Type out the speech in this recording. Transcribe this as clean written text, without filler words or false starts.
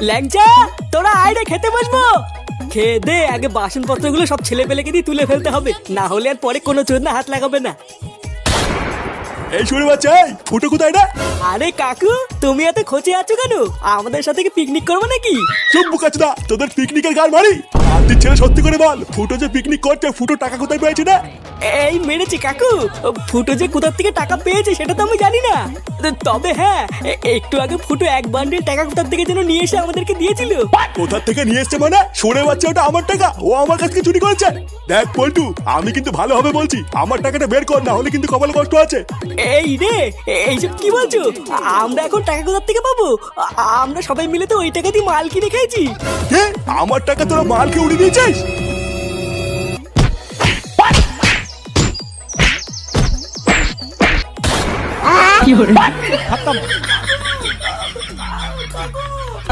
ল্যাংচা, তোরা আয় রে, খেতে বসবো। খেয়ে দে, আগে বাসনপত্রগুলো সব ছেলে পেলেকে দিয়ে তুলে ফেলতে হবে, না হলে আর পরে কোনো চোদনা হাত লাগাবে না। এই শুনে বাচ্চা, ফুটো কোথায় না? আরে কাকু, তুমি এত খোঁচে আছো কেন? আমাদের সাথে কি পিকনিক করবো নাকি? চুপ বুকাচুদা, তোদের পিকনিকের গান মারি। আর তুই ছেলে সত্যি করে বল, ফুটো যে পিকনিক করছে, ফুটো টাকা কোথায় পেয়েছে না? এই মেরেছি কাকু, ফুটো যে কোথা থেকে টাকা পেয়েছে সেটা তো আমি জানি না। তবে হ্যাঁ, একটু আগে ফুটো এক বান্ডিল টাকা কোথা থেকে যেন নিয়ে এসে আমাদেরকে দিয়েছিল। কোথা থেকে নিয়ে এসছে মানে? শুনে বাচ্চা, ওটা আমার টাকা, ও আমার কাছ থেকে চুরি করেছে। দেখ পল্টু, আমি কিন্তু ভালোভাবে বলছি, আমার টাকাটা বের কর, না হলে কিন্তু কপালে কষ্ট আছে। এই রে, এইসব কি বলছো? আমরা এখন টাকা কোথা থেকে পাবো? আমরা সবাই মিলে তো ওই টাকা দিয়ে মাল কিনে খেয়েছি। কে? আমার টাকা তোরা মালকে উড়িয়ে দিয়েছিস? কি hore